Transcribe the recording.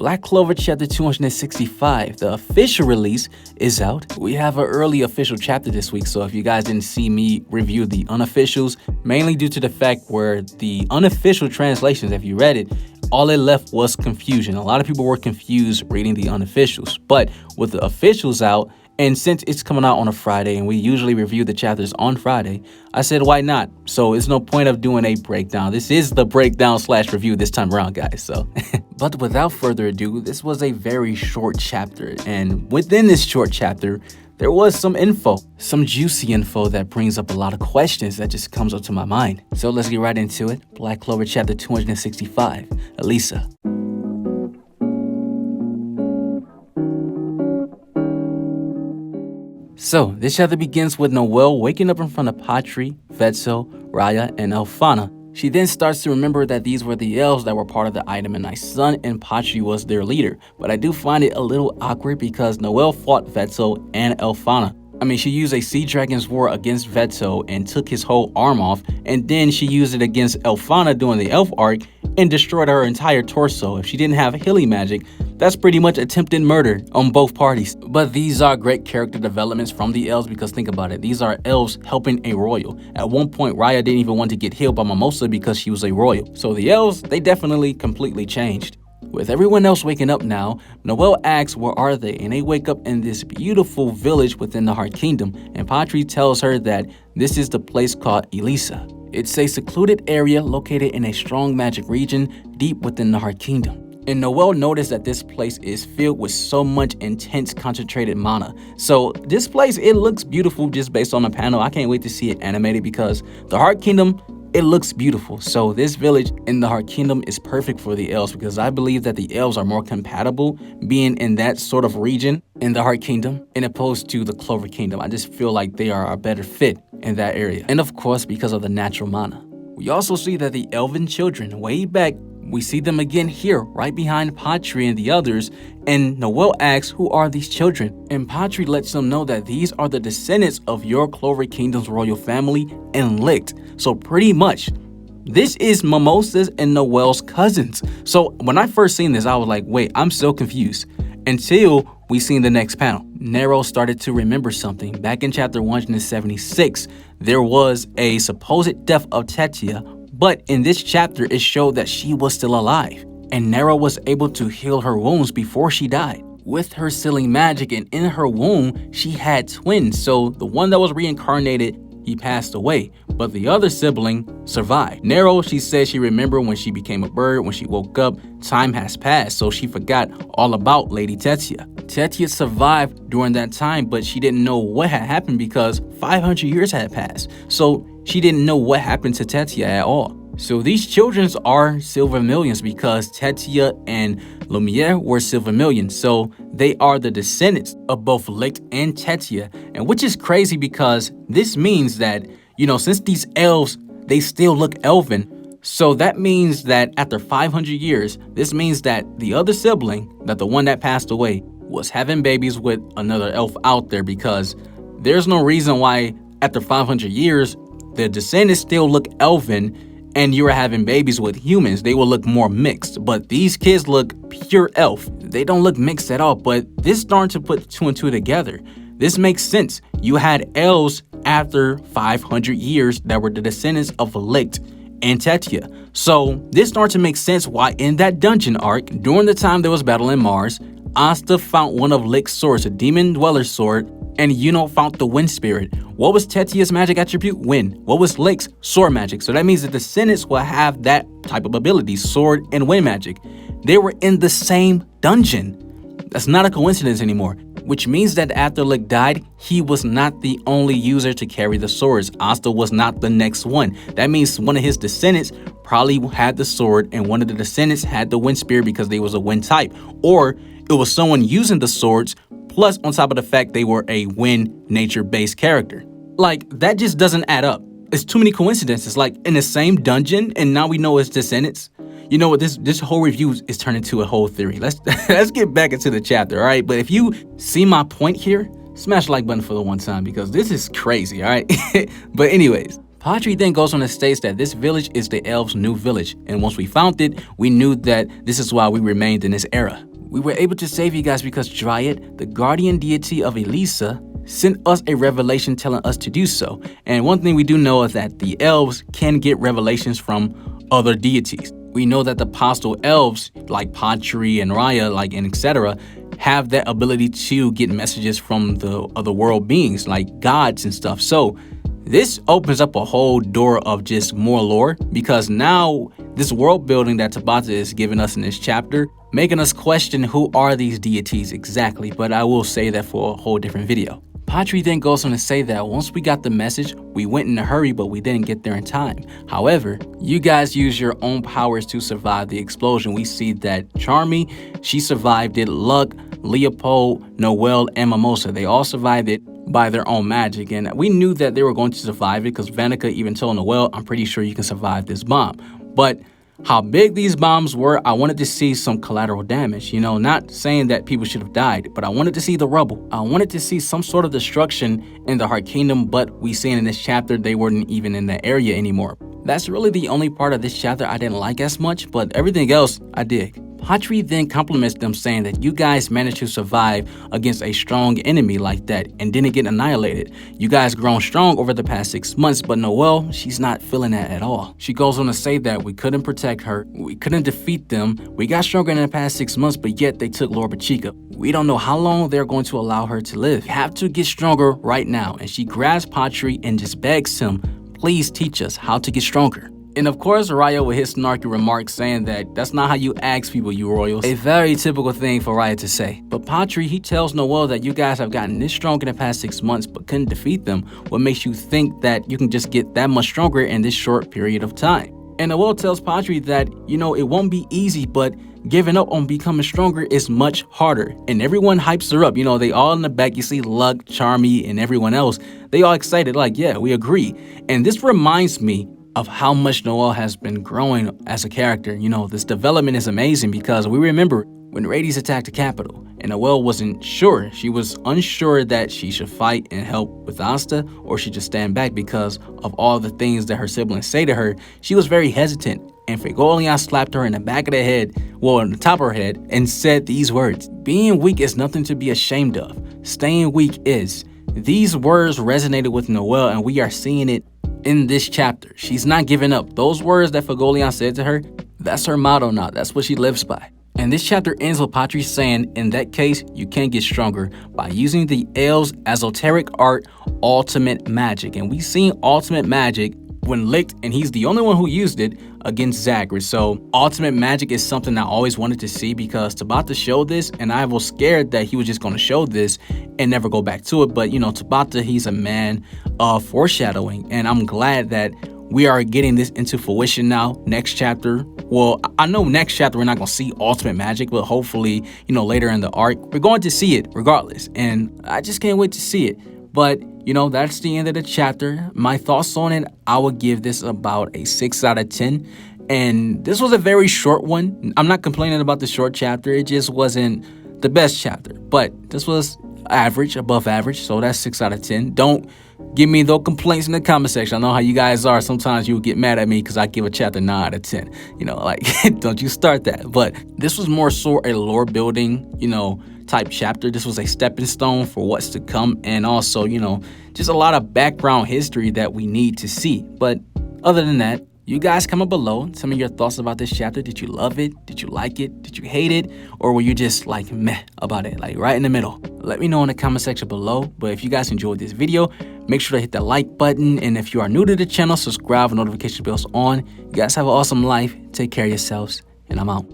Black Clover Chapter 265, the official release, is out. We have an early official chapter this week, so if you guys didn't see me review the unofficials, mainly due to the fact where the unofficial translations, if you read it, all it left was confusion. A lot of people were confused reading the unofficials, but with the officials out, and since it's coming out on a Friday and we usually review the chapters on Friday, I said, why not? So it's no point of doing a breakdown. This is the breakdown / review this time around, guys. So, but without further ado, this was a very short chapter. And within this short chapter, there was some info, some juicy info that brings up a lot of questions that just comes up to my mind. So let's get right into it. Black Clover Chapter 265, Elisa. So, this chapter begins with Noelle waking up in front of Patry, Vetso, Raya, and Elfana. She then starts to remember that these were the elves that were part of the Item and Ice Sun, and Patry was their leader. But I do find it a little awkward because Noelle fought Vetso and Elfana. I mean, she used a Sea Dragon's War against Vetso and took his whole arm off, and then she used it against Elfana during the elf arc and destroyed her entire torso. If she didn't have healing magic, that's pretty much attempted murder on both parties. But these are great character developments from the elves because think about it. These are elves helping a royal. At one point, Raya didn't even want to get healed by Mimosa because she was a royal. So the elves, they definitely completely changed. With everyone else waking up now, Noelle asks where are they, and they wake up in this beautiful village within the Heart Kingdom, and Patry tells her that this is the place called Elisa. It's a secluded area located in a strong magic region deep within the Heart Kingdom. And Noelle noticed that this place is filled with so much intense concentrated mana. So this place, it looks beautiful just based on the panel. I can't wait to see it animated because the Heart Kingdom, it looks beautiful. So this village in the Heart Kingdom is perfect for the elves because I believe that the elves are more compatible being in that sort of region in the Heart Kingdom in opposed to the Clover Kingdom. I just feel like they are a better fit in that area. And of course, because of the natural mana. We also see that the elven children way back, we see them again here, right behind Patry and the others, and Noelle asks, who are these children? And Patry lets them know that these are the descendants of your Clover Kingdom's royal family and Licht. So pretty much, this is Mimosa's and Noelle's cousins. So when I first seen this, I was like, wait, I'm so confused. Until we seen the next panel. Nero started to remember something. Back in chapter 176, there was a supposed death of Teita, but in this chapter, it showed that she was still alive, and Nero was able to heal her wounds before she died. With her sealing magic, and in her womb, she had twins, so the one that was reincarnated, he passed away, but the other sibling survived. Nero, she said she remembered when she became a bird, when she woke up, time has passed, so she forgot all about Lady Teita. Teita survived during that time, but she didn't know what had happened because 500 years had passed. So she didn't know what happened to Teita at all. So these children are Silvamillions because Teita and Lumiere were Silvamillion. So they are the descendants of both Licht and Teita. And which is crazy because this means that, since these elves, they still look elven. So that means that after 500 years, this means that the other sibling, that the one that passed away, was having babies with another elf out there because there's no reason why after 500 years, the descendants still look elven and you're having babies with humans. They will look more mixed, but these kids look pure elf. They don't look mixed at all, but this starting to put two and two together. This makes sense. You had elves after 500 years that were the descendants of Licht and Teita. So this started to make sense why in that dungeon arc, during the time there was battle in Mars, Asta found one of Licht's swords, a demon dweller's sword, and found the wind spirit. What was Teitia's magic attribute? Wind. What was Licht's? Sword magic. So that means the descendants will have that type of ability, sword and wind magic. They were in the same dungeon. That's not a coincidence anymore. Which means that after Licht died, he was not the only user to carry the swords. Asta was not the next one. That means one of his descendants probably had the sword and one of the descendants had the wind spear because they was a wind type. Or it was someone using the swords, plus on top of the fact they were a wind nature-based character. Like, that just doesn't add up. It's too many coincidences, like in the same dungeon, and now we know it's descendants. You know what, this whole review is turned into a whole theory. Let's get back into the chapter, all right? But if you see my point here, smash the like button for the one time because this is crazy, all right? But anyways, Patry then goes on and states that this village is the elves' new village, and once we found it, we knew that this is why we remained in this era. We were able to save you guys because Dryad, the guardian deity of Elisa, sent us a revelation telling us to do so. And one thing we do know is that the elves can get revelations from other deities. We know that the apostle elves, like Patry and Raya, and etc., have that ability to get messages from the other world beings, like gods and stuff. So this opens up a whole door of just more lore, because now this world building that Tabata is giving us in this chapter, making us question who are these deities exactly, but I will say that for a whole different video. Patry then goes on to say that once we got the message, we went in a hurry, but we didn't get there in time. However, you guys use your own powers to survive the explosion. We see that Charmy, she survived it. Luck, Leopold, Noelle, and Mimosa, they all survived it by their own magic. And we knew that they were going to survive it because Vanica even told Noelle, I'm pretty sure you can survive this bomb. But how big these bombs were, I wanted to see some collateral damage. Not saying that people should have died, but I wanted to see the rubble. I wanted to see some sort of destruction in the Heart Kingdom, but we seen in this chapter they weren't even in that area anymore. That's really the only part of this chapter I didn't like as much, but everything else I dig. Patry then compliments them, saying that you guys managed to survive against a strong enemy like that and didn't get annihilated. You guys grown strong over the past 6 months, but Noelle, she's not feeling that at all. She goes on to say that we couldn't protect her, we couldn't defeat them, we got stronger in the past 6 months, but yet they took Lord Bachika. We don't know how long they're going to allow her to live. We have to get stronger right now. And she grabs Patry and just begs him, please teach us how to get stronger. And of course, Raya with his snarky remarks saying that that's not how you ask people, you royals. A very typical thing for Raya to say. But Patry, he tells Noelle that you guys have gotten this strong in the past 6 months but couldn't defeat them. What makes you think that you can just get that much stronger in this short period of time? And Noelle tells Patry that, it won't be easy, but giving up on becoming stronger is much harder. And everyone hypes her up. They all in the back. You see Luck, Charmy, and everyone else. They all excited, like, yeah, we agree. And this reminds me of how much Noelle has been growing as a character. This development is amazing because we remember when Rades attacked the capital and Noelle wasn't sure. She was unsure that she should fight and help with Asta or she should stand back because of all the things that her siblings say to her. She was very hesitant. And Fregolian slapped her in the back of the head, on the top of her head, and said these words, being weak is nothing to be ashamed of. Staying weak is. These words resonated with Noelle, and we are seeing it in this chapter. She's not giving up. Those words that Fregolian said to her, that's her motto now. That's what she lives by. And this chapter ends with Patry saying, in that case, you can get stronger by using the Elves' esoteric art, ultimate magic. And we've seen ultimate magic when Licht, and he's the only one who used it against Secre. So ultimate magic is something I always wanted to see because Tabata showed this, and I was scared that he was just going to show this and never go back to it. But Tabata, he's a man of foreshadowing, and I'm glad that we are getting this into fruition now. Next chapter, well, I know next chapter we're not going to see ultimate magic, but hopefully, later in the arc, we're going to see it regardless. And I just can't wait to see it. But, that's the end of the chapter. My thoughts on it, I would give this about a 6 out of 10. And this was a very short one. I'm not complaining about the short chapter. It just wasn't the best chapter. But this was average, above average. So that's 6 out of 10. Don't give me those complaints in the comment section. I know how you guys are. Sometimes you get mad at me because I give a chapter 9 out of 10. Don't you start that. But this was more so a lore building, type chapter. This was a stepping stone for what's to come, and also just a lot of background history that we need to see. But other than that, you guys comment below, tell me your thoughts about this chapter. Did you love it? Did you like it? Did you hate it? Or were you just meh about it, right in the middle? Let me know in the comment section below. But if you guys enjoyed this video, make sure to hit that like button, and if you are new to the channel, subscribe with notification bells on. You guys have an awesome life. Take care of yourselves, and I'm out.